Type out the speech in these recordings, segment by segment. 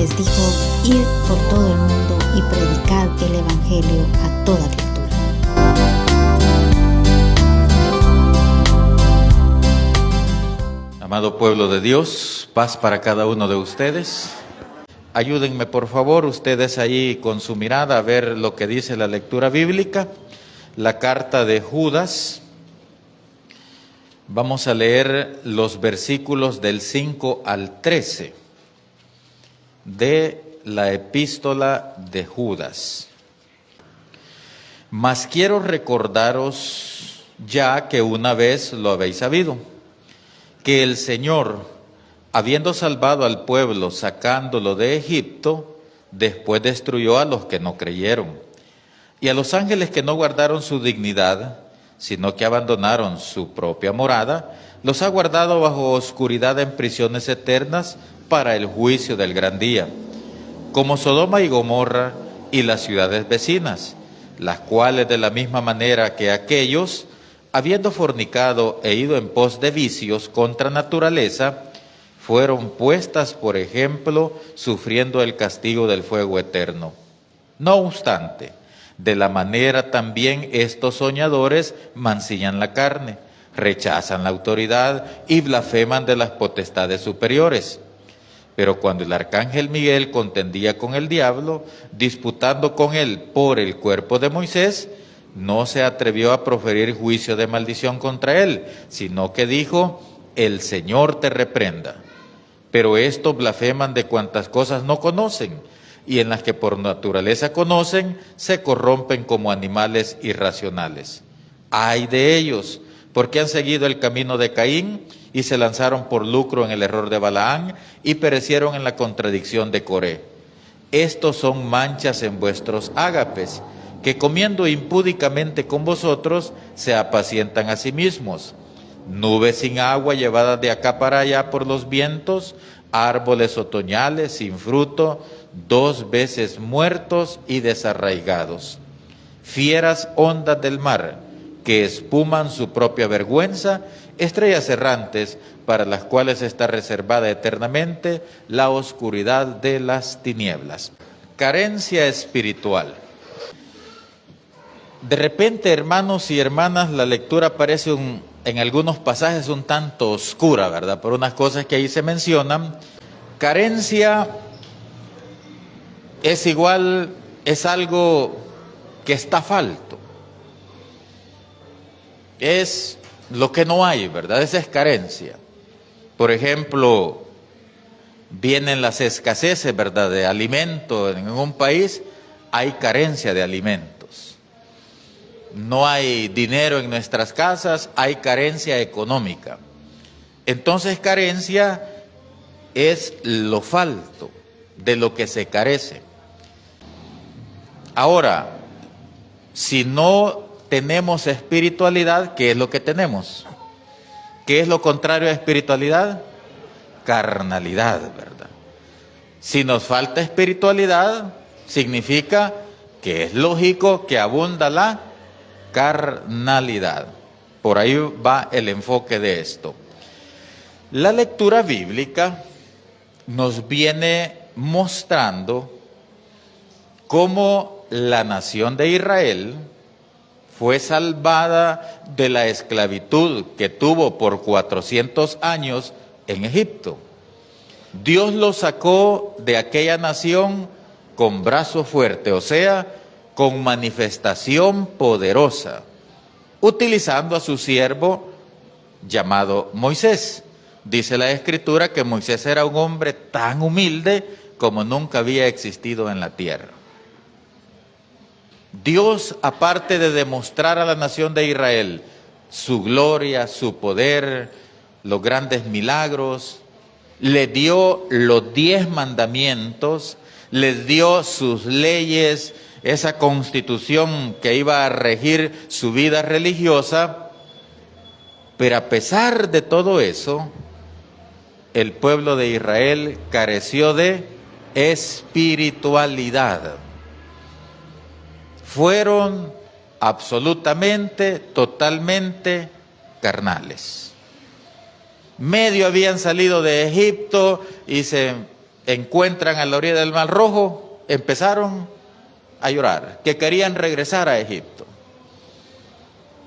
les dijo: id por todo el mundo y predicad el evangelio a toda criatura. Amado pueblo de Dios, paz para cada uno de ustedes. Ayúdenme por favor ustedes ahí con su mirada a ver lo que dice la lectura bíblica, la carta de Judas. Vamos a leer los versículos del 5 al 13 de la epístola de Judas. Mas quiero recordaros, ya que una vez lo habéis sabido, que el Señor, habiendo salvado al pueblo sacándolo de Egipto, después destruyó a los que no creyeron, y a los ángeles que no guardaron su dignidad, sino que abandonaron su propia morada, los ha guardado bajo oscuridad en prisiones eternas para el juicio del gran día, como Sodoma y Gomorra y las ciudades vecinas, las cuales de la misma manera que aquellos, habiendo fornicado e ido en pos de vicios contra naturaleza, fueron puestas por ejemplo, sufriendo el castigo del fuego eterno. No obstante, de la manera también estos soñadores mancillan la carne, rechazan la autoridad y blasfeman de las potestades superiores. Pero cuando el arcángel Miguel contendía con el diablo, disputando con él por el cuerpo de Moisés, no se atrevió a proferir juicio de maldición contra él, sino que dijo: el Señor te reprenda. Pero estos blasfeman de cuantas cosas no conocen, y en las que por naturaleza conocen, se corrompen como animales irracionales. ¡Ay de ellos! Porque han seguido el camino de Caín, y se lanzaron por lucro en el error de Balaán, y perecieron en la contradicción de Coré. Estos son manchas en vuestros ágapes, que comiendo impúdicamente con vosotros, se apacientan a sí mismos. Nubes sin agua llevadas de acá para allá por los vientos, árboles otoñales sin fruto, 2 veces muertos y desarraigados. Fieras ondas del mar, que espuman su propia vergüenza, estrellas errantes, para las cuales está reservada eternamente la oscuridad de las tinieblas. Carencia espiritual. De repente, hermanos y hermanas, la lectura parece en algunos pasajes un tanto oscura, ¿verdad? Por unas cosas que ahí se mencionan. Carencia es algo que está falto. Es lo que no hay, ¿verdad? Esa es carencia. Por ejemplo, vienen las escaseces, ¿verdad?, de alimento en un país, hay carencia de alimentos. No hay dinero en nuestras casas, hay carencia económica. Entonces, carencia es lo falto, de lo que se carece. Ahora, si no tenemos espiritualidad, ¿qué es lo que tenemos? ¿Qué es lo contrario a espiritualidad? Carnalidad, ¿verdad? Si nos falta espiritualidad, significa que es lógico que abunda la carnalidad. Por ahí va el enfoque de esto. La lectura bíblica nos viene mostrando cómo la nación de Israel fue salvada de la esclavitud que tuvo por 400 años en Egipto. Dios los sacó de aquella nación con brazo fuerte, o sea, con manifestación poderosa, utilizando a su siervo llamado Moisés. Dice la Escritura que Moisés era un hombre tan humilde como nunca había existido en la tierra. Dios, aparte de demostrar a la nación de Israel su gloria, su poder, los grandes milagros, le dio los 10 mandamientos, les dio sus leyes, esa constitución que iba a regir su vida religiosa. Pero a pesar de todo eso, el pueblo de Israel careció de espiritualidad. Fueron absolutamente, totalmente carnales. Medio habían salido de Egipto y se encuentran a la orilla del Mar Rojo, empezaron a llorar, que querían regresar a Egipto.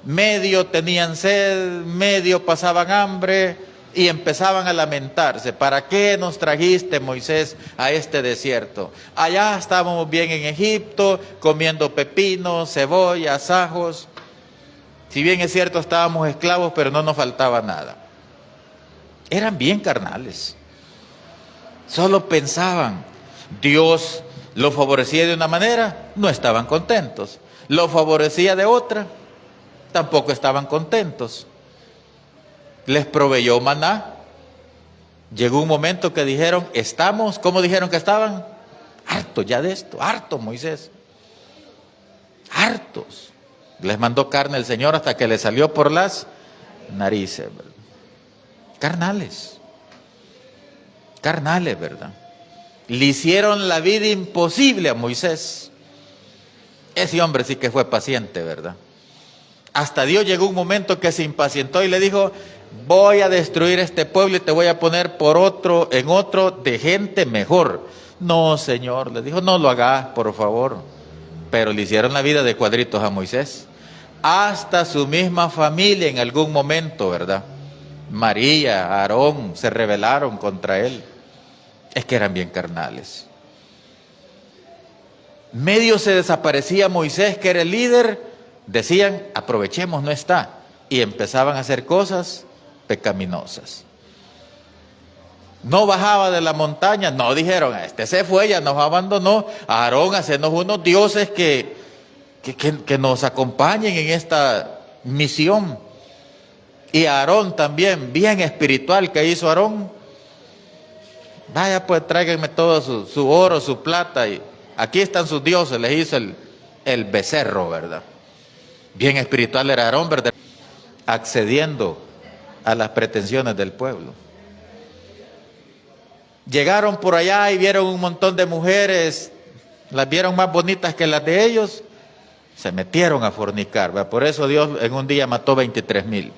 Medio tenían sed, medio pasaban hambre y empezaban a lamentarse. ¿Para qué nos trajiste, Moisés, a este desierto? Allá estábamos bien en Egipto, comiendo pepinos, cebollas, ajos. Si bien es cierto, estábamos esclavos, pero no nos faltaba nada. Eran bien carnales. Solo pensaban, Dios los favorecía de una manera, no estaban contentos. Los favorecía de otra, tampoco estaban contentos. Les proveyó maná. Llegó un momento que dijeron, ¿cómo dijeron que estaban? Hartos ya de esto, hartos, Moisés. Hartos. Les mandó carne el Señor hasta que les salió por las narices. Carnales. Carnales, ¿verdad? Le hicieron la vida imposible a Moisés. Ese hombre sí que fue paciente, ¿verdad? Hasta Dios llegó un momento que se impacientó y le dijo, voy a destruir este pueblo y te voy a poner en otro de gente mejor. No, Señor, le dijo, no lo hagas, por favor. Pero le hicieron la vida de cuadritos a Moisés. Hasta su misma familia en algún momento, ¿verdad? María, Aarón, se rebelaron contra él. Es que eran bien carnales. Medio se desaparecía Moisés, que era el líder. Decían, aprovechemos, no está. Y empezaban a hacer cosas pecaminosas. No bajaba de la montaña. No, dijeron, este se fue, ya nos abandonó. Aarón, hacernos unos dioses que nos acompañen en esta misión. Y Aarón también, bien espiritual, que hizo Aarón. Vaya, pues tráiganme todo su oro, su plata, y aquí están sus dioses. Les hizo el becerro, ¿verdad? Bien espiritual era Aarón, ¿verdad? Accediendo a las pretensiones del pueblo. Llegaron por allá y vieron un montón de mujeres, las vieron más bonitas que las de ellos, se metieron a fornicar, ¿verdad? Por eso Dios en un día mató 23,000.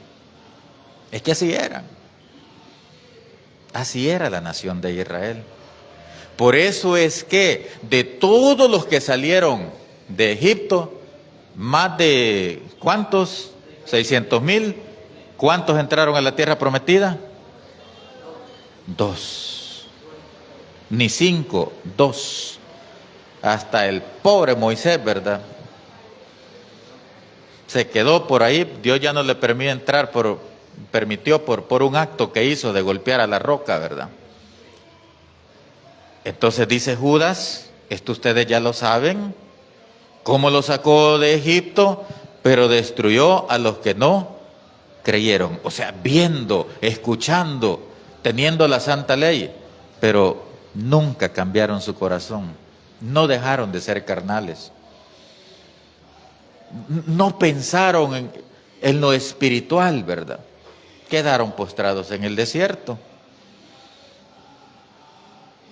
Es que así eran. Así era la nación de Israel. Por eso es que de todos los que salieron de Egipto, más de, ¿cuántos? 600,000. ¿Cuántos entraron a la tierra prometida? 2. Ni 5, 2. Hasta el pobre Moisés, ¿verdad? Se quedó por ahí. Dios ya no le permitió por un acto que hizo de golpear a la roca, ¿verdad? Entonces dice Judas, esto ustedes ya lo saben, cómo lo sacó de Egipto, pero destruyó a los que no creyeron. O sea, viendo, escuchando, teniendo la santa ley, pero nunca cambiaron su corazón, no dejaron de ser carnales, no pensaron en lo espiritual, ¿verdad? Quedaron postrados en el desierto.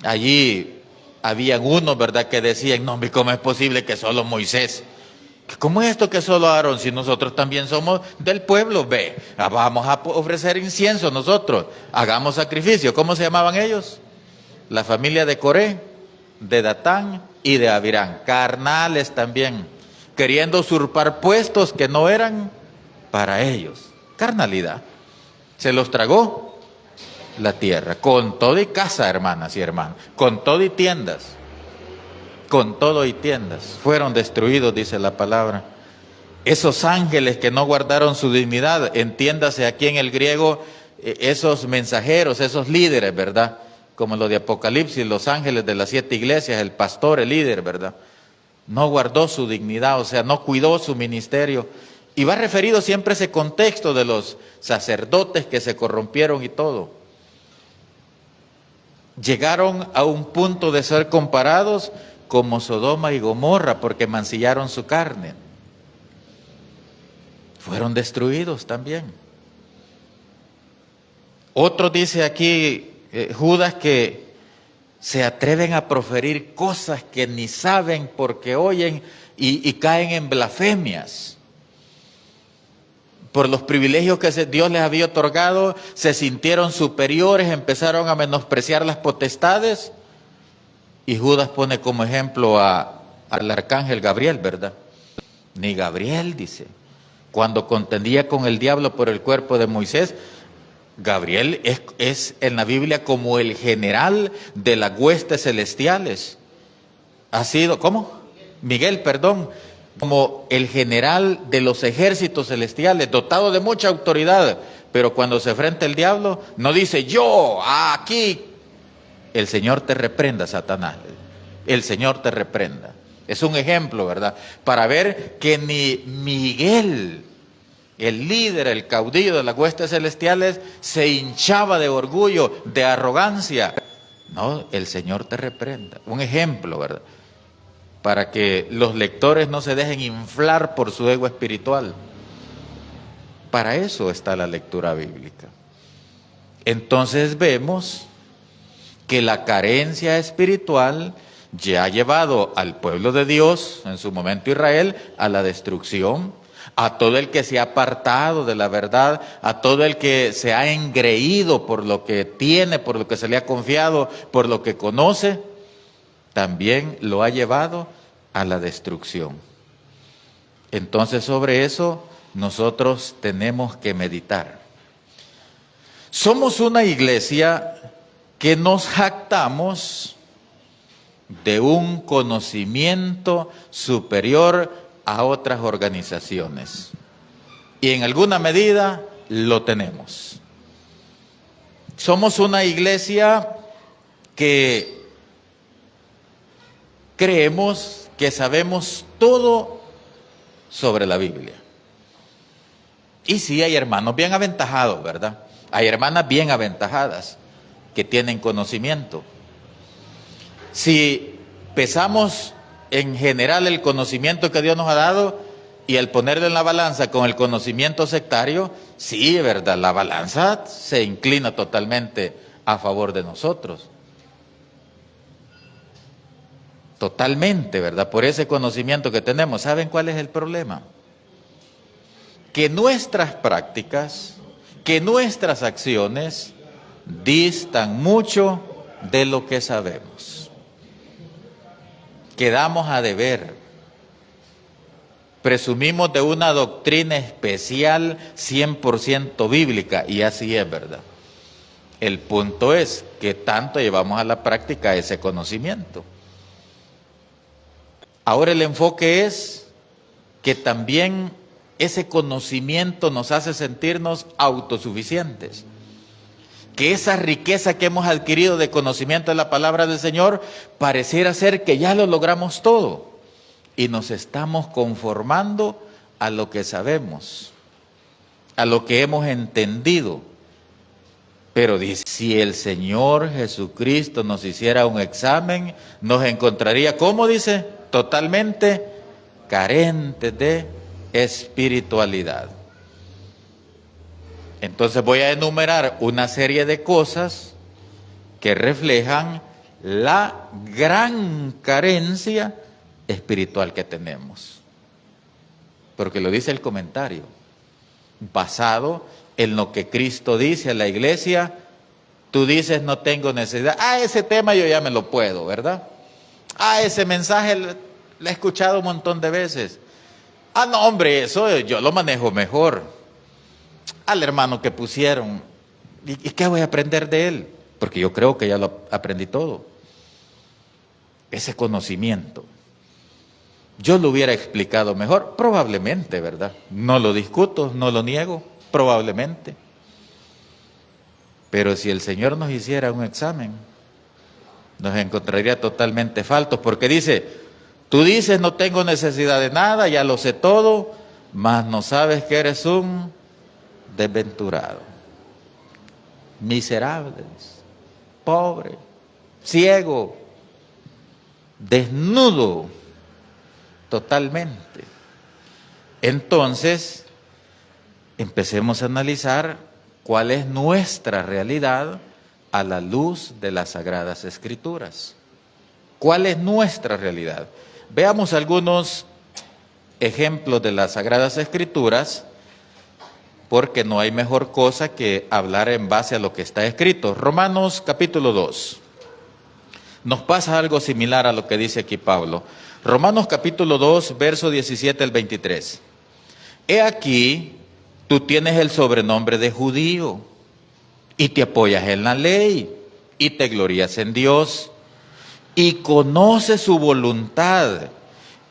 Allí habían unos, ¿verdad?, que decían, no, ¿cómo es posible que solo Moisés? ¿Cómo es esto que solo Aarón, si nosotros también somos del pueblo? Ve, vamos a ofrecer incienso nosotros, hagamos sacrificio. ¿Cómo se llamaban ellos? La familia de Coré, de Datán y de Abirán, carnales también, queriendo usurpar puestos que no eran para ellos. Carnalidad. Se los tragó la tierra, con todo y casa, hermanas y hermanos, con todo y tiendas, con todo y tiendas, fueron destruidos, dice la palabra. Esos ángeles que no guardaron su dignidad, entiéndase aquí en el griego, esos mensajeros, esos líderes, ¿verdad? Como lo de Apocalipsis, los ángeles de las 7 iglesias, el pastor, el líder, ¿verdad? No guardó su dignidad, o sea, no cuidó su ministerio. Y va referido siempre ese contexto de los sacerdotes que se corrompieron y todo. Llegaron a un punto de ser comparados como Sodoma y Gomorra porque mancillaron su carne. Fueron destruidos también. Otro dice aquí, Judas, que se atreven a proferir cosas que ni saben porque oyen y caen en blasfemias. Por los privilegios que Dios les había otorgado, se sintieron superiores, empezaron a menospreciar las potestades Y Judas pone como ejemplo al arcángel Gabriel, ¿verdad? Ni Gabriel, dice, cuando contendía con el diablo por el cuerpo de Moisés. Gabriel es en la Biblia como el general de las huestes celestiales. Ha sido, ¿cómo? Miguel, perdón, como el general de los ejércitos celestiales, dotado de mucha autoridad, pero cuando se enfrenta el diablo, no dice yo, aquí, el Señor te reprenda, Satanás, el Señor te reprenda. Es un ejemplo, ¿verdad? Para ver que ni Miguel, el líder, el caudillo de las huestes celestiales, se hinchaba de orgullo, de arrogancia. No, el Señor te reprenda. Un ejemplo, ¿verdad? Para que los lectores no se dejen inflar por su ego espiritual. Para eso está la lectura bíblica. Entonces vemos que la carencia espiritual ya ha llevado al pueblo de Dios, en su momento Israel, a la destrucción, a todo el que se ha apartado de la verdad, a todo el que se ha engreído por lo que tiene, por lo que se le ha confiado, por lo que conoce, también lo ha llevado a la destrucción. Entonces sobre eso nosotros tenemos que meditar. Somos una iglesia que nos jactamos de un conocimiento superior a otras organizaciones. Y en alguna medida lo tenemos. Somos una iglesia que creemos que sabemos todo sobre la Biblia. Y sí, hay hermanos bien aventajados, ¿verdad? Hay hermanas bien aventajadas que tienen conocimiento. Si pesamos en general el conocimiento que Dios nos ha dado y al ponerlo en la balanza con el conocimiento sectario, sí, ¿verdad? La balanza se inclina totalmente a favor de nosotros. Totalmente, ¿verdad? Por ese conocimiento que tenemos. ¿Saben cuál es el problema? Que nuestras prácticas, que nuestras acciones distan mucho de lo que sabemos. Quedamos a deber. Presumimos de una doctrina especial 100% bíblica, y así es, ¿verdad? El punto es que tanto llevamos a la práctica ese conocimiento. Ahora el enfoque es que también ese conocimiento nos hace sentirnos autosuficientes. Que esa riqueza que hemos adquirido de conocimiento de la palabra del Señor pareciera ser que ya lo logramos todo y nos estamos conformando a lo que sabemos, a lo que hemos entendido. Pero dice, si el Señor Jesucristo nos hiciera un examen, nos encontraría, ¿cómo dice? Totalmente carentes de espiritualidad. Entonces voy a enumerar una serie de cosas que reflejan la gran carencia espiritual que tenemos. Porque lo dice el comentario, basado en lo que Cristo dice a la iglesia. Tú dices, no tengo necesidad. Ese tema yo ya me lo puedo, ¿verdad? Ese mensaje lo he escuchado un montón de veces. No, hombre, eso yo lo manejo mejor. Al hermano que pusieron, ¿y qué voy a aprender de él? Porque yo creo que ya lo aprendí todo. Ese conocimiento. Yo lo hubiera explicado mejor, probablemente, ¿verdad? No lo discuto, no lo niego, probablemente. Pero si el Señor nos hiciera un examen, nos encontraría totalmente faltos, porque dice, tú dices no tengo necesidad de nada, ya lo sé todo, mas no sabes que eres un desventurado, miserables, pobre, ciego, desnudo, totalmente. Entonces, empecemos a analizar cuál es nuestra realidad a la luz de las Sagradas Escrituras. ¿Cuál es nuestra realidad? Veamos algunos ejemplos de las Sagradas Escrituras, porque no hay mejor cosa que hablar en base a lo que está escrito. Romanos capítulo 2. nos pasa algo similar a lo que dice aquí Pablo. Romanos capítulo 2, verso 17 al 23. He aquí, tú tienes el sobrenombre de judío, y te apoyas en la ley, y te glorías en Dios, y conoces su voluntad,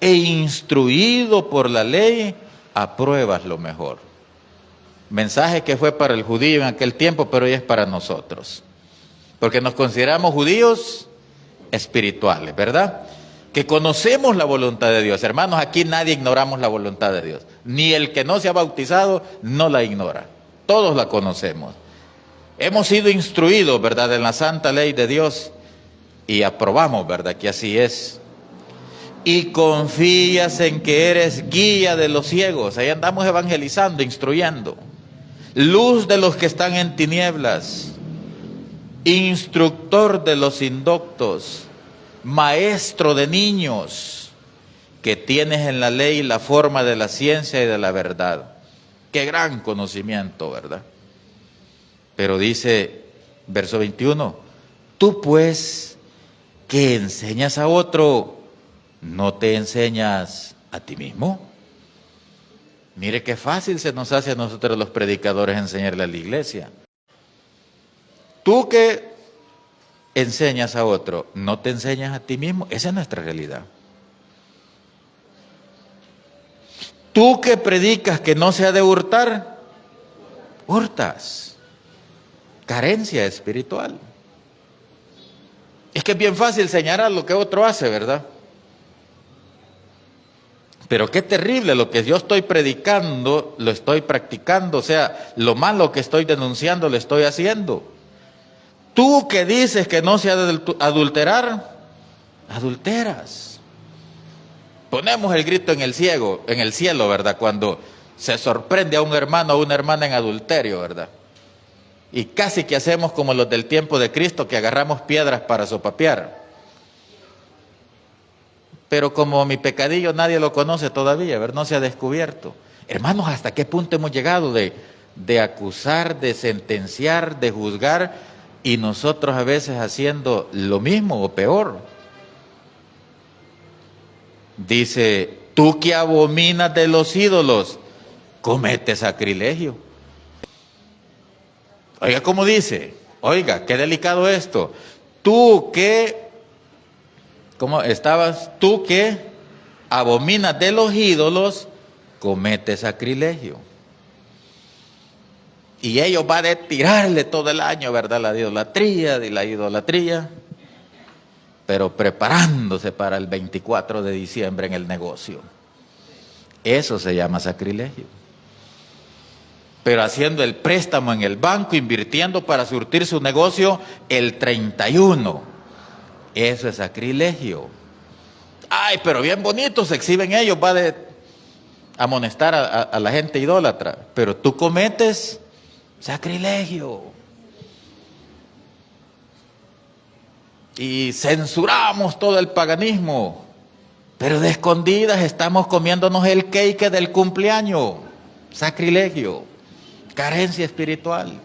e instruido por la ley, apruebas lo mejor. Mensaje que fue para el judío en aquel tiempo, pero hoy es para nosotros. Porque nos consideramos judíos espirituales, ¿verdad? Que conocemos la voluntad de Dios. Hermanos, aquí nadie ignoramos la voluntad de Dios. Ni el que no se ha bautizado no la ignora. Todos la conocemos. Hemos sido instruidos, ¿verdad?, en la santa ley de Dios y aprobamos, ¿verdad?, que así es. Y confías en que eres guía de los ciegos. Ahí andamos evangelizando, instruyendo. Luz de los que están en tinieblas. Instructor de los indoctos. Maestro de niños, que tienes en la ley la forma de la ciencia y de la verdad. Qué gran conocimiento, ¿verdad? Pero dice, verso 21, tú pues, que enseñas a otro, ¿no te enseñas a ti mismo? Mire qué fácil se nos hace a nosotros los predicadores enseñarle a la iglesia. Tú que enseñas a otro, ¿no te enseñas a ti mismo? Esa es nuestra realidad. Tú que predicas que no se ha de hurtar, hurtas. Carencia espiritual. Es que es bien fácil señalar lo que otro hace, ¿verdad? Pero qué terrible, lo que yo estoy predicando, lo estoy practicando, o sea, lo malo que estoy denunciando, lo estoy haciendo. Tú que dices que no se ha de adulterar, adulteras. Ponemos el grito en el cielo, ¿verdad? Cuando se sorprende a un hermano o una hermana en adulterio, ¿verdad? Y casi que hacemos como los del tiempo de Cristo, que agarramos piedras para sopapear. Pero como mi pecadillo nadie lo conoce todavía, ¿verdad? No se ha descubierto. Hermanos, ¿hasta qué punto hemos llegado de acusar, de sentenciar, de juzgar? Y nosotros a veces haciendo lo mismo o peor. Dice, tú que abominas de los ídolos, cometes sacrilegio. Oiga, ¿cómo dice? Oiga, qué delicado esto. Tú que, ¿cómo estabas? Tú que abominas de los ídolos, cometes sacrilegio. Y ellos van a tirarle todo el año, ¿verdad? La idolatría, pero preparándose para el 24 de diciembre en el negocio. Eso se llama sacrilegio. Pero haciendo el préstamo en el banco, invirtiendo para surtir su negocio el 31. Eso es sacrilegio. Ay, pero bien bonito se exhiben ellos, va a amonestar a la gente idólatra. Pero tú cometes sacrilegio. Y censuramos todo el paganismo, pero de escondidas estamos comiéndonos el cake del cumpleaños. Sacrilegio, carencia espiritual.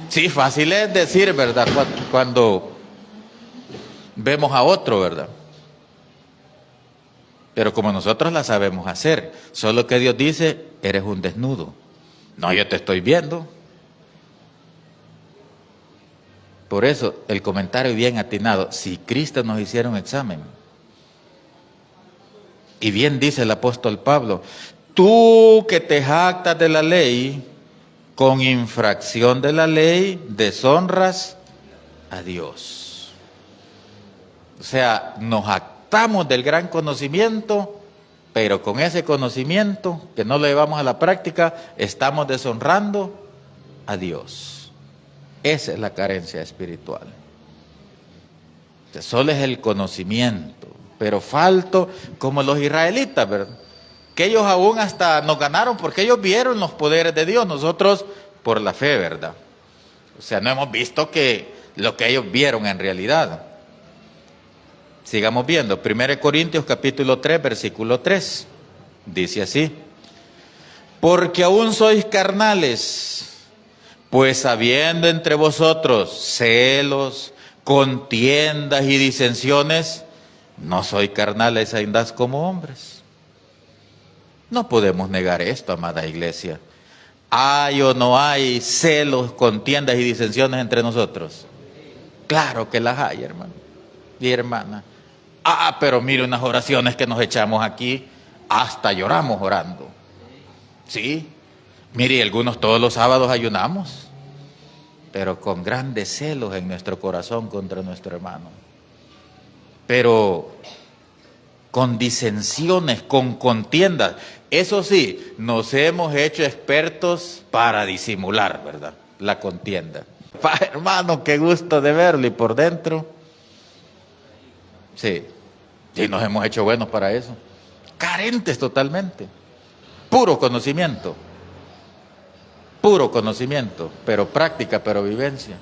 Sí, fácil es decir, ¿verdad? Cuando vemos a otro, ¿verdad? Pero como nosotros la sabemos hacer, solo que Dios dice, eres un desnudo. No, yo te estoy viendo. Por eso, el comentario bien atinado, si Cristo nos hiciera un examen, y bien dice el apóstol Pablo, tú que te jactas de la ley, con infracción de la ley, deshonras a Dios. O sea, nos jactamos del gran conocimiento, pero con ese conocimiento que no lo llevamos a la práctica, estamos deshonrando a Dios. Esa es la carencia espiritual. Solo es el conocimiento, pero falto como los israelitas, ¿verdad? Que ellos aún hasta nos ganaron porque ellos vieron los poderes de Dios, nosotros por la fe, ¿verdad? O sea, no hemos visto que lo que ellos vieron en realidad. Sigamos viendo, 1 Corintios capítulo 3, versículo 3, dice así, porque aún sois carnales, Pues habiendo entre vosotros celos, contiendas y disensiones, no soy carnales, andás como hombres. No podemos negar esto, amada iglesia. ¿Hay o no hay celos, contiendas y disensiones entre nosotros? Claro que las hay, hermano y hermana. Pero mire unas oraciones que nos echamos aquí, hasta lloramos orando. Sí, mire, algunos todos los sábados ayunamos, pero con grandes celos en nuestro corazón contra nuestro hermano. Pero con disensiones, con contiendas. Eso sí, nos hemos hecho expertos para disimular, ¿verdad? La contienda. Hermano, qué gusto de verlo, y por dentro, sí, nos hemos hecho buenos para eso. Carentes totalmente. Puro conocimiento, pero práctica, pero vivencia.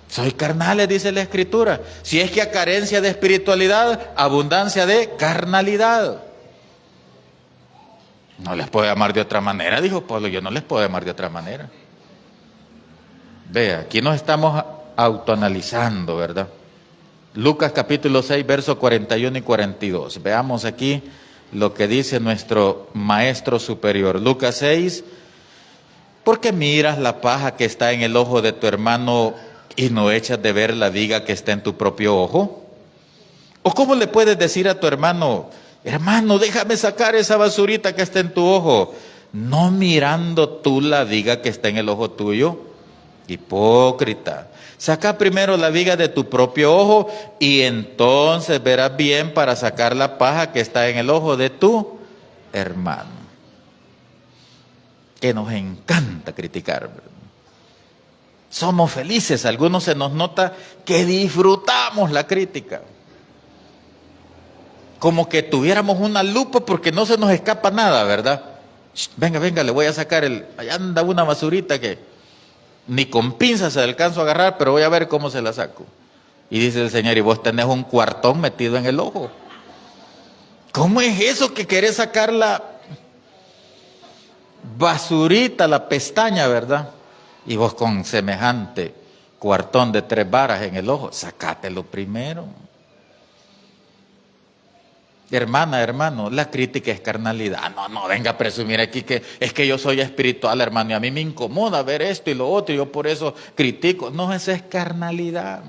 Soy carnales, dice la Escritura. Si es que a carencia de espiritualidad, abundancia de carnalidad. No les puedo amar de otra manera, dijo Pablo. Yo no les puedo amar de otra manera. Vea, aquí nos estamos autoanalizando, ¿verdad? Lucas capítulo 6, versos 41 y 42. Veamos aquí lo que dice nuestro maestro superior. Lucas 6. ¿Por qué miras la paja que está en el ojo de tu hermano y no echas de ver la viga que está en tu propio ojo? ¿O cómo le puedes decir a tu hermano, hermano, déjame sacar esa basurita que está en tu ojo, no mirando tú la viga que está en el ojo tuyo? Hipócrita, saca primero la viga de tu propio ojo y entonces verás bien para sacar la paja que está en el ojo de tu hermano. Que nos encanta criticar, ¿verdad? Somos felices, algunos se nos nota que disfrutamos la crítica. Como que tuviéramos una lupa porque no se nos escapa nada, ¿verdad? Venga, le voy a sacar allá anda una basurita que ni con pinzas se alcanzo a agarrar, pero voy a ver cómo se la saco. Y dice el Señor, y vos tenés un cuartón metido en el ojo. ¿Cómo es eso que querés sacar la basurita, la pestaña, verdad? Y vos con semejante cuartón de 3 varas en el ojo, sacátelo primero. Hermana, hermano, la crítica es carnalidad. No, venga a presumir aquí que es que yo soy espiritual, hermano, y a mí me incomoda ver esto y lo otro, y yo por eso critico. No, eso es carnalidad.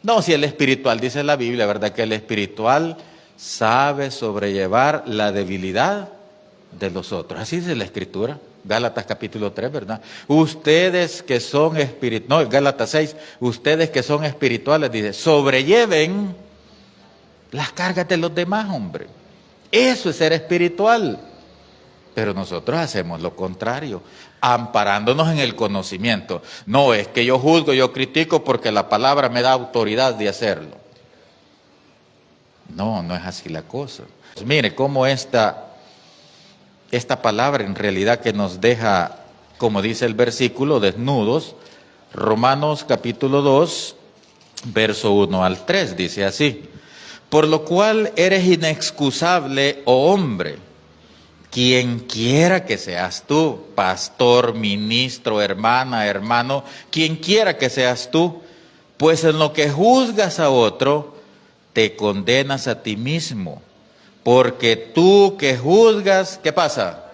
No, si el espiritual, dice la Biblia, ¿verdad? Que el espiritual sabe sobrellevar la debilidad de los otros. Así dice la Escritura. Gálatas capítulo 3, ¿verdad? Ustedes que son espirituales, no, Gálatas 6, ustedes que son espirituales, dice, sobrelleven las cargas de los demás, hombre. Eso es ser espiritual. Pero nosotros hacemos lo contrario, amparándonos en el conocimiento. No, es que yo juzgo, yo critico porque la palabra me da autoridad de hacerlo. No es así la cosa. Pues mire cómo esta palabra en realidad que nos deja, como dice el versículo, desnudos. Romanos capítulo 2, verso 1 al 3, dice así: por lo cual eres inexcusable, oh hombre, quien quiera que seas tú, pastor, ministro, hermana, hermano, quien quiera que seas tú, pues en lo que juzgas a otro, te condenas a ti mismo, porque tú que juzgas, ¿qué pasa?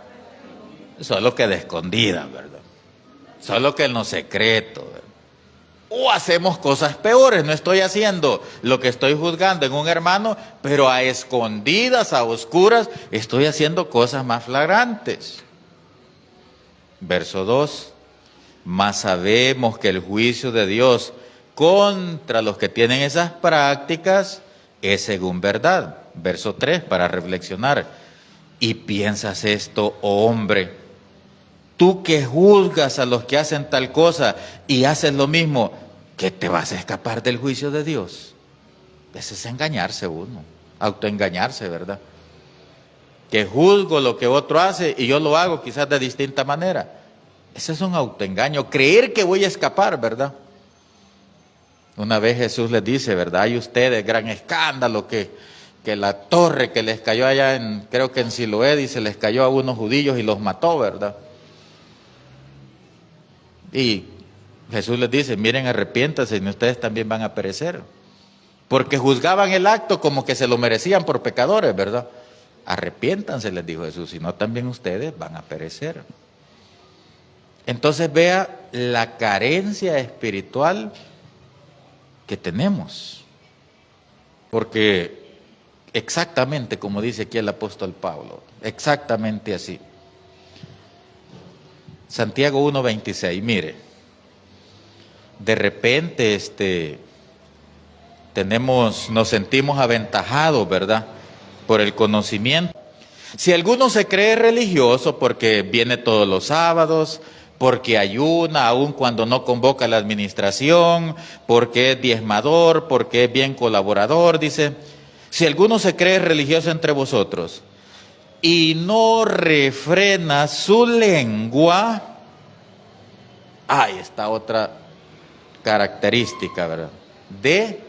Solo que de escondida, ¿verdad? Solo que en lo secreto, ¿verdad? O hacemos cosas peores. No estoy haciendo lo que estoy juzgando en un hermano, pero a escondidas, a oscuras, estoy haciendo cosas más flagrantes. Verso 2: mas sabemos que el juicio de Dios contra los que tienen esas prácticas es según verdad. Verso 3, para reflexionar. Y piensas esto, oh hombre, tú que juzgas a los que hacen tal cosa y haces lo mismo, ¿que te vas a escapar del juicio de Dios? Ese es engañarse uno, autoengañarse, ¿verdad? Que juzgo lo que otro hace y yo lo hago quizás de distinta manera. Ese es un autoengaño, creer que voy a escapar, ¿verdad? Una vez Jesús les dice, ¿verdad? Hay ustedes gran escándalo que la torre que les cayó allá creo que en Siloé, y se les cayó a unos judíos y los mató, ¿verdad? Y Jesús les dice, miren, arrepiéntanse y ustedes también van a perecer. Porque juzgaban el acto como que se lo merecían por pecadores, ¿verdad? Arrepiéntanse, les dijo Jesús, si no también ustedes van a perecer. Entonces vea la carencia espiritual que tenemos. Porque exactamente como dice aquí el apóstol Pablo, exactamente así. Santiago 1:26, mire, de repente nos sentimos aventajados, ¿verdad? Por el conocimiento. Si alguno se cree religioso porque viene todos los sábados, porque ayuna aun cuando no convoca a la administración, porque es diezmador, porque es bien colaborador, dice, si alguno se cree religioso entre vosotros y no refrena su lengua, ahí está otra característica, ¿verdad? De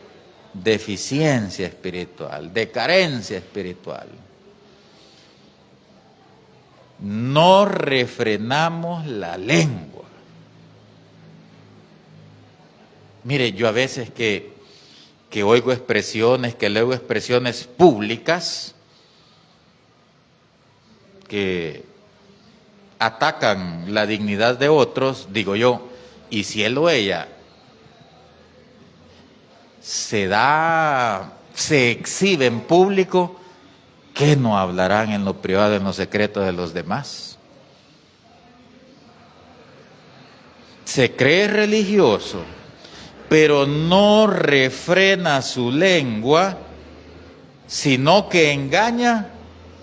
deficiencia espiritual, de carencia espiritual. No refrenamos la lengua. Mire, yo a veces que oigo expresiones, que leo expresiones públicas que atacan la dignidad de otros, digo yo, y si él o ella se exhibe en público, ¿qué no hablarán en lo privado, en lo secreto de los demás? Se cree religioso, pero no refrena su lengua, sino que engaña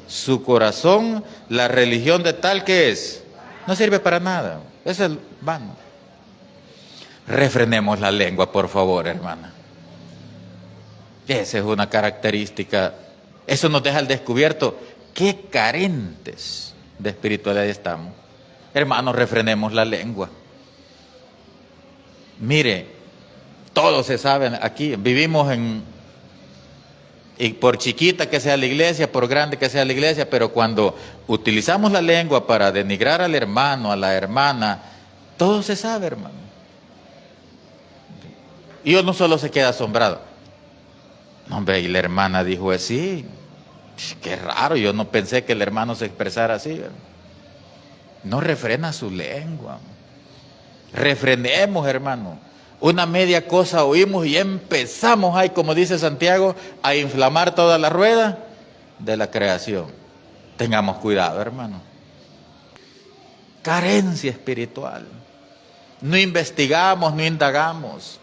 su corazón. La religión de tal que es, no sirve para nada, es el vano. Refrenemos la lengua, por favor, hermana. Esa es una característica. Eso nos deja al descubierto qué carentes de espiritualidad estamos. Hermanos, refrenemos la lengua. Mire, todos se saben aquí, vivimos y por chiquita que sea la iglesia, por grande que sea la iglesia, pero cuando utilizamos la lengua para denigrar al hermano, a la hermana, todo se sabe, hermano. Y uno solo se queda asombrado. No, hombre, y la hermana dijo así. Qué raro, yo no pensé que el hermano se expresara así. No refrena su lengua. Refrenemos, hermano. Una media cosa oímos y empezamos ahí, como dice Santiago, a inflamar toda la rueda de la creación. Tengamos cuidado, hermano. Carencia espiritual. No investigamos, no indagamos.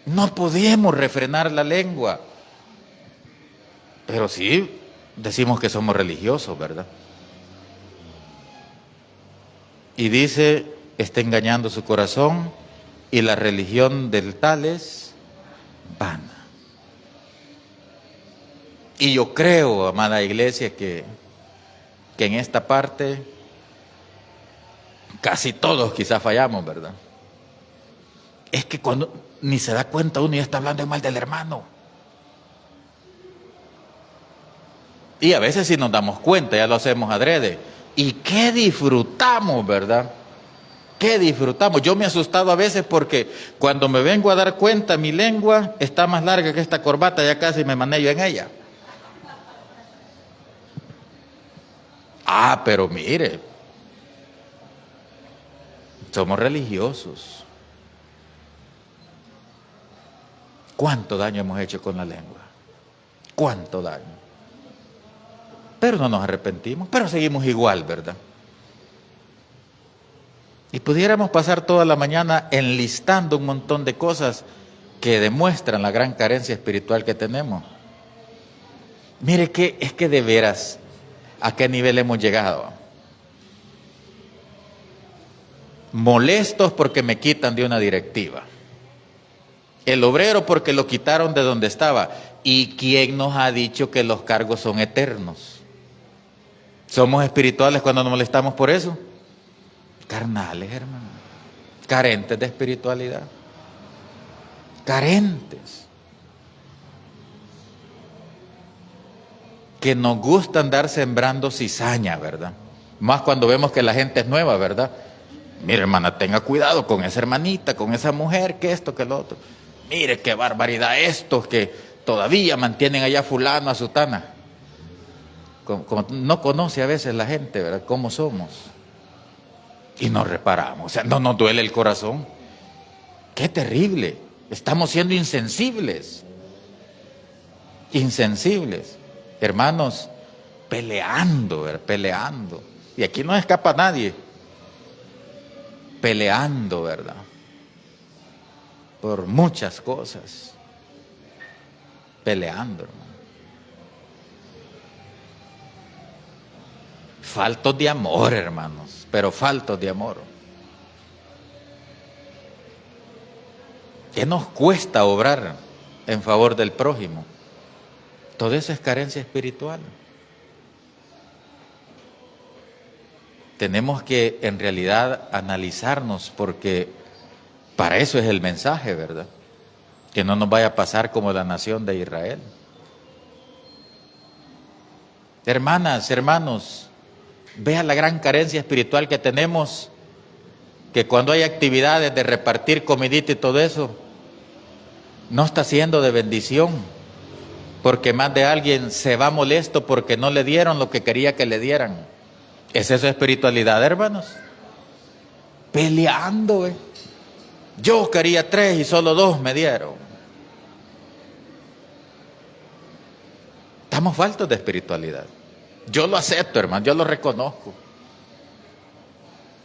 No podemos refrenar la lengua. Pero sí decimos que somos religiosos, ¿verdad? Y dice, está engañando su corazón y la religión del tal es vana. Y yo creo, amada iglesia, que en esta parte casi todos quizás fallamos, ¿verdad? Es que cuando ni se da cuenta uno ya está hablando mal del hermano. Y a veces si nos damos cuenta, ya lo hacemos adrede. ¿Y qué disfrutamos, verdad? ¿Qué disfrutamos? Yo me he asustado a veces porque cuando me vengo a dar cuenta, mi lengua está más larga que esta corbata, ya casi me manejo en ella. Ah, pero mire, somos religiosos. ¿Cuánto daño hemos hecho con la lengua? ¿Cuánto daño? Pero no nos arrepentimos, pero seguimos igual, ¿verdad? Y pudiéramos pasar toda la mañana enlistando un montón de cosas que demuestran la gran carencia espiritual que tenemos. Mire que es que de veras, ¿a qué nivel hemos llegado? Molestos porque me quitan de una directiva. El obrero porque lo quitaron de donde estaba. ¿Y quién nos ha dicho que los cargos son eternos? ¿Somos espirituales cuando nos molestamos por eso? Carnales, hermano. Carentes de espiritualidad. Carentes. Que nos gusta andar sembrando cizaña, ¿verdad? Más cuando vemos que la gente es nueva, ¿verdad? Mire, hermana, tenga cuidado con esa hermanita, con esa mujer, que esto, que lo otro. Mire qué barbaridad estos que todavía mantienen allá fulano, a sutana. Como no conoce a veces la gente, ¿verdad? Cómo somos. Y nos reparamos, o sea, no nos duele el corazón. Qué terrible, estamos siendo insensibles. Insensibles. Hermanos, peleando, ¿verdad? Peleando. Y aquí no escapa nadie. Peleando, ¿verdad? Por muchas cosas. Peleando, hermano. Faltos de amor, hermanos, pero faltos de amor. ¿Qué nos cuesta obrar en favor del prójimo? Todo eso es carencia espiritual. Tenemos que en realidad analizarnos, porque para eso es el mensaje, ¿verdad? Que no nos vaya a pasar como la nación de Israel. Hermanas, hermanos, vea la gran carencia espiritual que tenemos, que cuando hay actividades de repartir comidita y todo eso, no está siendo de bendición, porque más de alguien se va molesto porque no le dieron lo que quería que le dieran. ¿Es eso espiritualidad, hermanos? Peleando, Yo quería 3 y solo 2 me dieron. Estamos faltos de espiritualidad. Yo lo acepto, hermano, yo lo reconozco.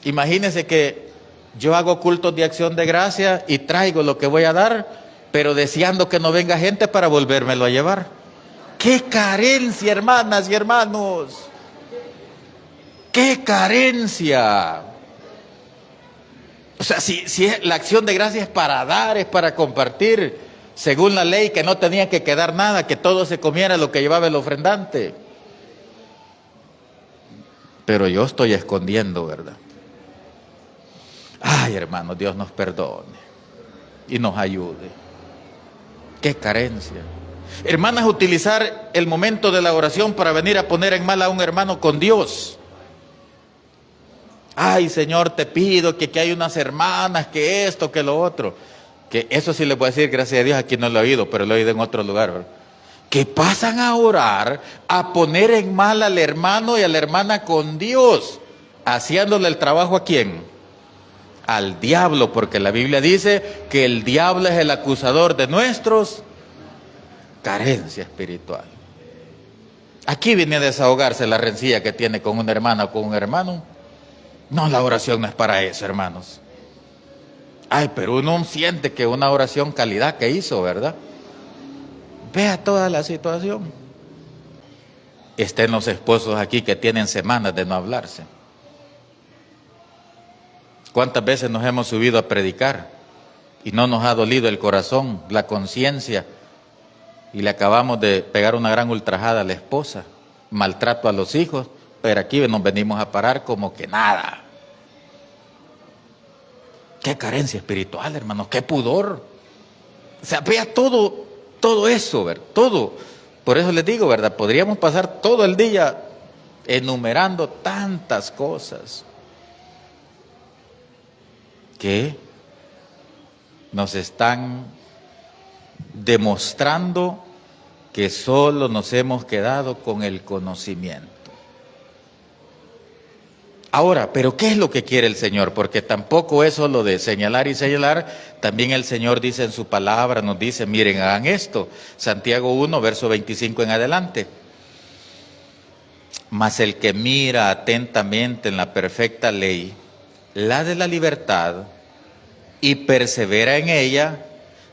Imagínense que yo hago cultos de acción de gracia y traigo lo que voy a dar, pero deseando que no venga gente para volvérmelo a llevar. ¡Qué carencia, hermanas y hermanos! ¡Qué carencia! O sea, si la acción de gracia es para dar, es para compartir, según la ley que no tenía que quedar nada, que todo se comiera lo que llevaba el ofrendante. Pero yo estoy escondiendo, ¿verdad? Ay, hermanos, Dios nos perdone y nos ayude. ¡Qué carencia! Hermanas, utilizar el momento de la oración para venir a poner en mal a un hermano con Dios. Ay, Señor, te pido que hay unas hermanas, que esto, que lo otro. Que eso sí le puedo decir, gracias a Dios, aquí no lo he oído, pero lo he oído en otro lugar, ¿verdad? Que pasan a orar, a poner en mal al hermano y a la hermana con Dios, haciéndole el trabajo ¿a quién? Al diablo, porque la Biblia dice que el diablo es el acusador de nuestros carencia espiritual. Aquí viene a desahogarse la rencilla que tiene con una hermana o con un hermano. No, la oración no es para eso, hermanos. Ay, pero uno siente que una oración calidad que hizo, ¿verdad? Vea toda la situación. Estén los esposos aquí que tienen semanas de no hablarse. ¿Cuántas veces nos hemos subido a predicar y no nos ha dolido el corazón, la conciencia, y le acabamos de pegar una gran ultrajada a la esposa, maltrato a los hijos, pero aquí nos venimos a parar como que nada? Qué carencia espiritual, hermanos, qué pudor. O sea, vea todo eso, ¿verdad? Todo. Por eso les digo, ¿verdad? Podríamos pasar todo el día enumerando tantas cosas que nos están demostrando que solo nos hemos quedado con el conocimiento. Ahora, ¿pero qué es lo que quiere el Señor? Porque tampoco es solo de señalar y señalar, también el Señor dice en su palabra, nos dice, miren, hagan esto. Santiago 1, verso 25 en adelante. Mas el que mira atentamente en la perfecta ley, la de la libertad, y persevera en ella,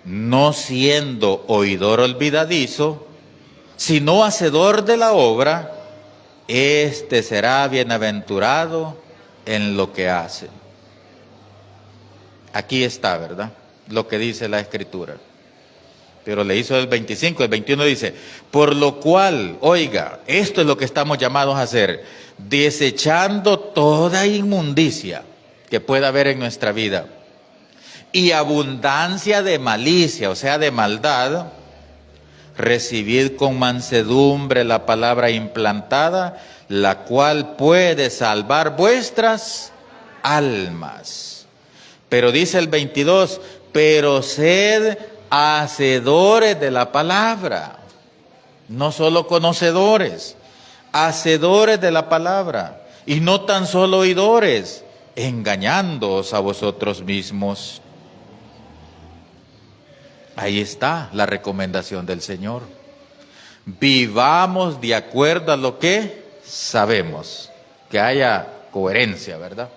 no siendo oidor olvidadizo, sino hacedor de la obra, este será bienaventurado en lo que hace. Aquí está, ¿verdad? Lo que dice la Escritura. Pero le hizo el 25, el 21 dice, por lo cual, oiga, esto es lo que estamos llamados a hacer, desechando toda inmundicia que pueda haber en nuestra vida y abundancia de malicia, o sea, de maldad, recibid con mansedumbre la palabra implantada, la cual puede salvar vuestras almas. Pero dice el 22, pero sed hacedores de la palabra, no solo conocedores, hacedores de la palabra, y no tan solo oidores, engañándoos a vosotros mismos. Ahí está la recomendación del Señor. Vivamos de acuerdo a lo que sabemos, que haya coherencia, ¿verdad?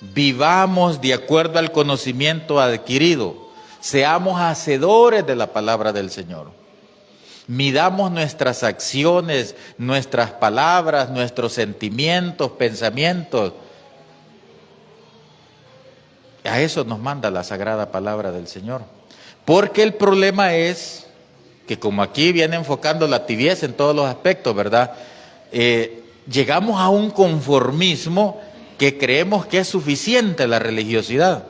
Vivamos de acuerdo al conocimiento adquirido, seamos hacedores de la palabra del Señor. Midamos nuestras acciones, nuestras palabras, nuestros sentimientos, pensamientos. A eso nos manda la sagrada palabra del Señor. Porque el problema es que, como aquí viene enfocando la tibieza en todos los aspectos, ¿verdad? Llegamos a un conformismo que creemos que es suficiente la religiosidad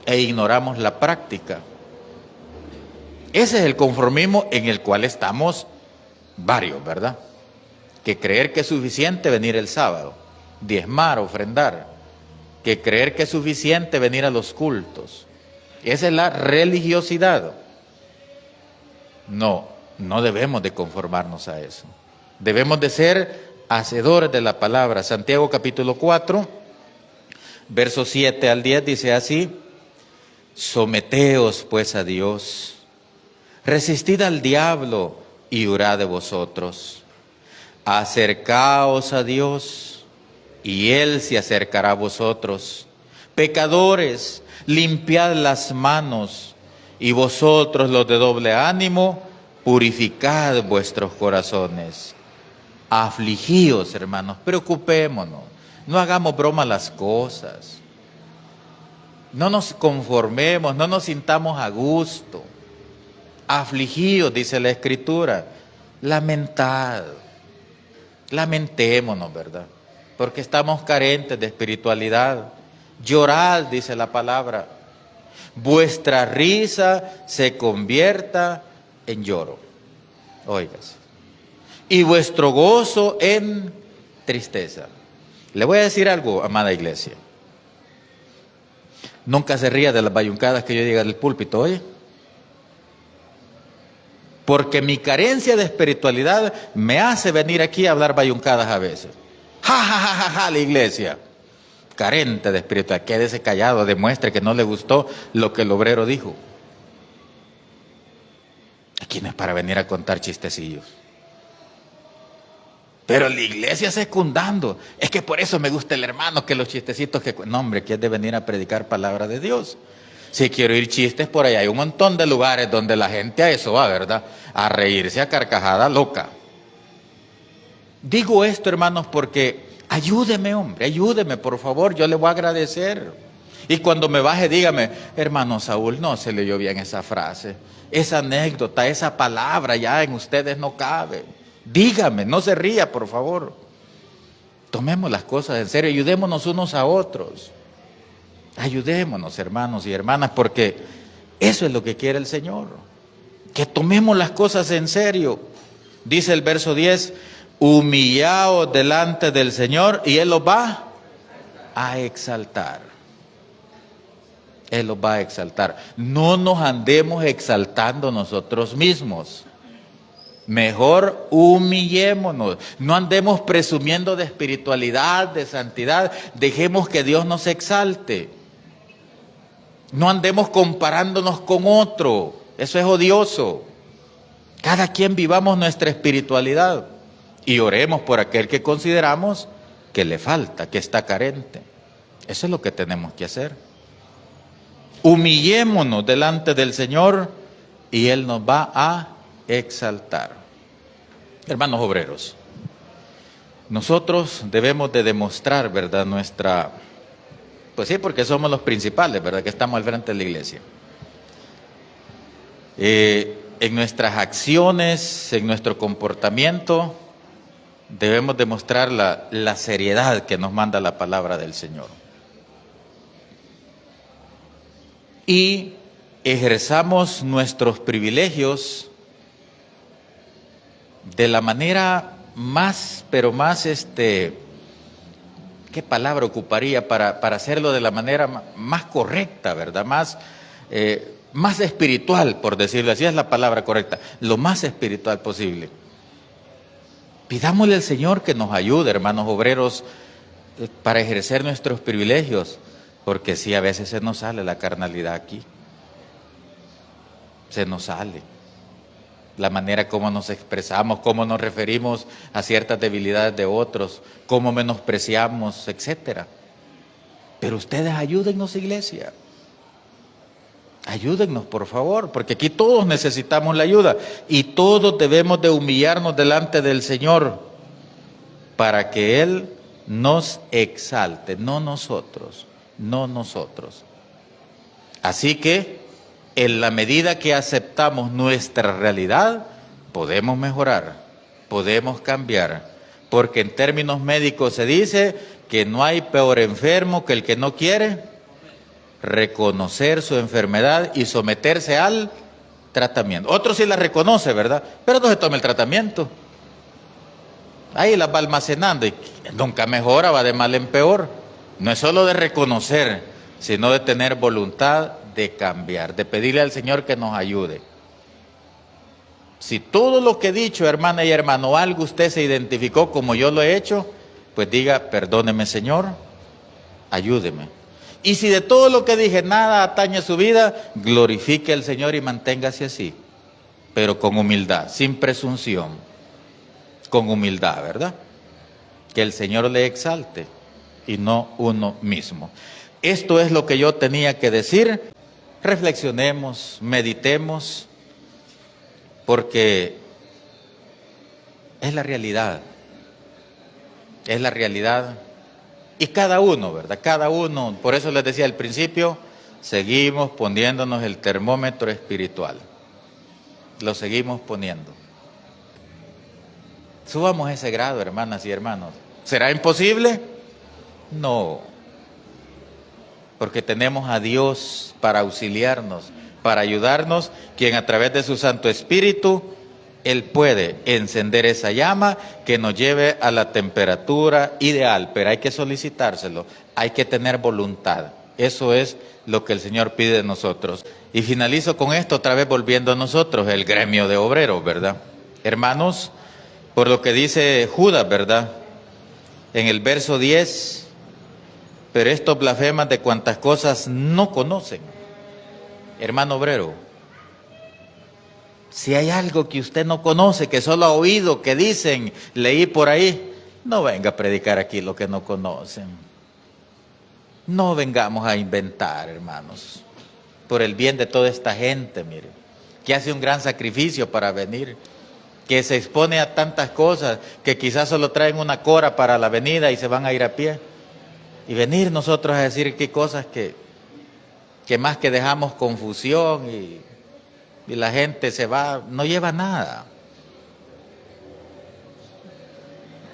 e ignoramos la práctica. Ese es el conformismo en el cual estamos varios, ¿verdad? Que creer que es suficiente venir el sábado, diezmar, ofrendar, que creer que es suficiente venir a los cultos. Esa es la religiosidad. No debemos de conformarnos a eso. Debemos de ser hacedores de la palabra. Santiago capítulo 4, versos 7 al 10 dice así: someteos pues a Dios, resistid al diablo y huirá de vosotros. Acercaos a Dios y Él se acercará a vosotros. Pecadores, limpiad las manos, y vosotros los de doble ánimo, purificad vuestros corazones. Afligíos, hermanos, preocupémonos, no hagamos broma a las cosas, no nos conformemos, no nos sintamos a gusto. Afligíos, dice la Escritura, lamentémonos, ¿verdad? Porque estamos carentes de espiritualidad. Llorad, dice la palabra, vuestra risa se convierta en lloro. Óigase. Y vuestro gozo en tristeza. Le voy a decir algo, amada iglesia. Nunca se ría de las bayuncadas que yo diga del púlpito, oye. Porque mi carencia de espiritualidad me hace venir aquí a hablar bayuncadas a veces. Ja, la iglesia. Carente de espiritualidad. Quédese callado, demuestre que no le gustó lo que el obrero dijo. Aquí no es para venir a contar chistecillos. Pero la iglesia secundando. Es que por eso me gusta el hermano, que los chistecitos que... No, hombre, que es de venir a predicar palabra de Dios. Si quiero oír chistes, por ahí hay un montón de lugares donde la gente a eso va, ¿verdad? A reírse a carcajada loca. Digo esto, hermanos, porque ayúdeme, hombre, ayúdeme, por favor, yo le voy a agradecer. Y cuando me baje, dígame, hermano Saúl, no se leyó bien esa frase, esa anécdota, esa palabra ya en ustedes no cabe. Dígame, no se ría, por favor. Tomemos las cosas en serio, ayudémonos unos a otros. Ayudémonos, hermanos y hermanas, porque eso es lo que quiere el Señor. Que tomemos las cosas en serio. Dice el verso 10, humillaos delante del Señor y Él los va a exaltar. Él los va a exaltar. No nos andemos exaltando nosotros mismos. Mejor humillémonos, no andemos presumiendo de espiritualidad, de santidad, dejemos que Dios nos exalte. No andemos comparándonos con otro, eso es odioso. Cada quien vivamos nuestra espiritualidad y oremos por aquel que consideramos que le falta, que está carente. Eso es lo que tenemos que hacer. Humillémonos delante del Señor y Él nos va a exaltar. Hermanos obreros, nosotros debemos de demostrar, ¿verdad? Pues sí, porque somos los principales, ¿verdad? Que estamos al frente de la iglesia. En nuestras acciones, en nuestro comportamiento, debemos demostrar la seriedad que nos manda la palabra del Señor. Y ejerzamos nuestros privilegios de la manera pero más, ¿qué palabra ocuparía para hacerlo de la manera más correcta, verdad? Más espiritual, por decirlo así, es la palabra correcta, lo más espiritual posible. Pidámosle al Señor que nos ayude, hermanos obreros, para ejercer nuestros privilegios, porque sí, a veces se nos sale la carnalidad aquí, se nos sale la manera como nos expresamos, cómo nos referimos a ciertas debilidades de otros, cómo menospreciamos, etcétera. Pero ustedes ayúdennos, iglesia, ayúdennos, por favor, porque aquí todos necesitamos la ayuda y todos debemos de humillarnos delante del Señor para que Él nos exalte, no nosotros. Así que en la medida que aceptamos nuestra realidad, podemos mejorar, podemos cambiar, porque en términos médicos se dice que no hay peor enfermo que el que no quiere reconocer su enfermedad y someterse al tratamiento. Otro sí la reconoce, ¿verdad? Pero no se toma el tratamiento. Ahí las va almacenando y nunca mejora, va de mal en peor. No es solo de reconocer, sino de tener voluntad de cambiar, de pedirle al Señor que nos ayude. Si todo lo que he dicho, hermana y hermano, algo usted se identificó como yo lo he hecho, pues diga, perdóneme, Señor, ayúdeme. Y si de todo lo que dije nada atañe a su vida, glorifique al Señor y manténgase así, pero con humildad, sin presunción, con humildad, ¿verdad? Que el Señor le exalte y no uno mismo. Esto es lo que yo tenía que decir. Reflexionemos, meditemos, porque es la realidad. Es la realidad. Y cada uno, ¿verdad? Cada uno, por eso les decía al principio, seguimos poniéndonos el termómetro espiritual. Lo seguimos poniendo. Subamos ese grado, hermanas y hermanos. ¿Será imposible? No. Porque tenemos a Dios para auxiliarnos, para ayudarnos, quien a través de su Santo Espíritu, Él puede encender esa llama que nos lleve a la temperatura ideal, pero hay que solicitárselo, hay que tener voluntad. Eso es lo que el Señor pide de nosotros. Y finalizo con esto, otra vez volviendo a nosotros, el gremio de obreros, ¿verdad? Hermanos, por lo que dice Judas, ¿verdad? En el verso 10, pero estos blasfeman de cuantas cosas no conocen. Hermano obrero, si hay algo que usted no conoce, que solo ha oído, que dicen, leí por ahí, no venga a predicar aquí lo que no conocen. No vengamos a inventar, hermanos, por el bien de toda esta gente, mire, que hace un gran sacrificio para venir, que se expone a tantas cosas, que quizás solo traen una cora para la venida y se van a ir a pie. Y venir nosotros a decir qué cosas que más que dejamos confusión y la gente se va, no lleva nada.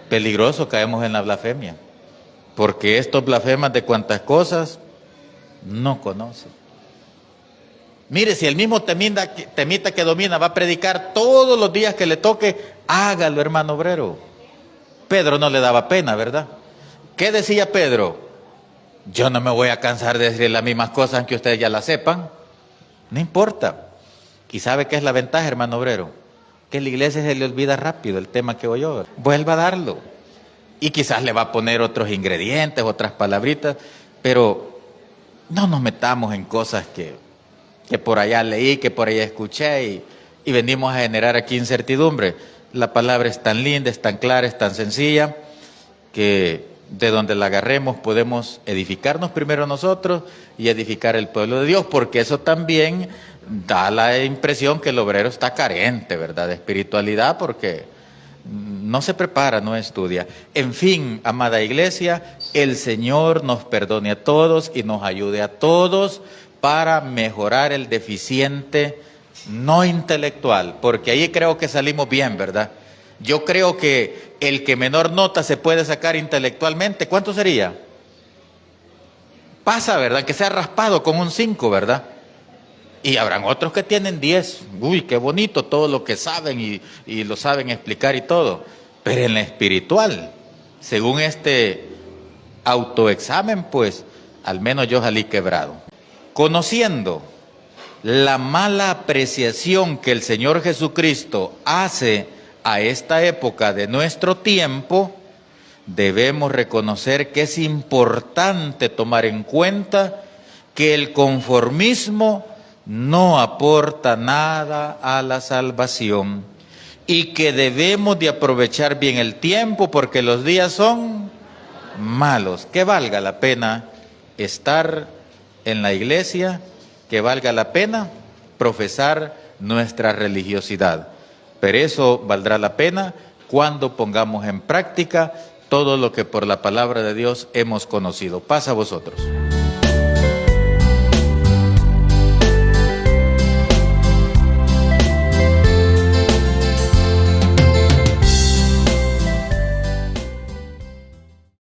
Peligroso caemos en la blasfemia, porque estos blasfeman de cuantas cosas no conocen. Mire, si el mismo temita que domina va a predicar todos los días que le toque, hágalo, hermano obrero. Pedro no le daba pena, ¿verdad? ¿Qué decía Pedro? Yo no me voy a cansar de decir las mismas cosas aunque ustedes ya las sepan. No importa. ¿Y sabe qué es la ventaja, hermano obrero? Que a la iglesia se le olvida rápido el tema que oyó. Vuelva a darlo. Y quizás le va a poner otros ingredientes, otras palabritas, pero no nos metamos en cosas que por allá leí, que por allá escuché y venimos a generar aquí incertidumbre. La palabra es tan linda, es tan clara, es tan sencilla, que de donde la agarremos podemos edificarnos primero nosotros y edificar el pueblo de Dios, porque eso también da la impresión que el obrero está carente, ¿verdad?, de espiritualidad, porque no se prepara, no estudia. En fin, amada iglesia, el Señor nos perdone a todos y nos ayude a todos para mejorar el deficiente no intelectual, porque ahí creo que salimos bien, ¿verdad? Yo creo que el que menor nota se puede sacar intelectualmente, ¿cuánto sería? Pasa, ¿verdad? Que sea raspado con un 5, ¿verdad? Y habrán otros que tienen 10. Uy, qué bonito todo lo que saben y lo saben explicar y todo. pero en la espiritual, según este autoexamen, pues al menos yo salí quebrado. Conociendo la mala apreciación que el Señor Jesucristo hace a esta época de nuestro tiempo, debemos reconocer que es importante tomar en cuenta que el conformismo no aporta nada a la salvación y que debemos de aprovechar bien el tiempo porque los días son malos. Que valga la pena estar en la iglesia, que valga la pena profesar nuestra religiosidad. Pero eso valdrá la pena cuando pongamos en práctica todo lo que por la palabra de Dios hemos conocido. Paz a vosotros.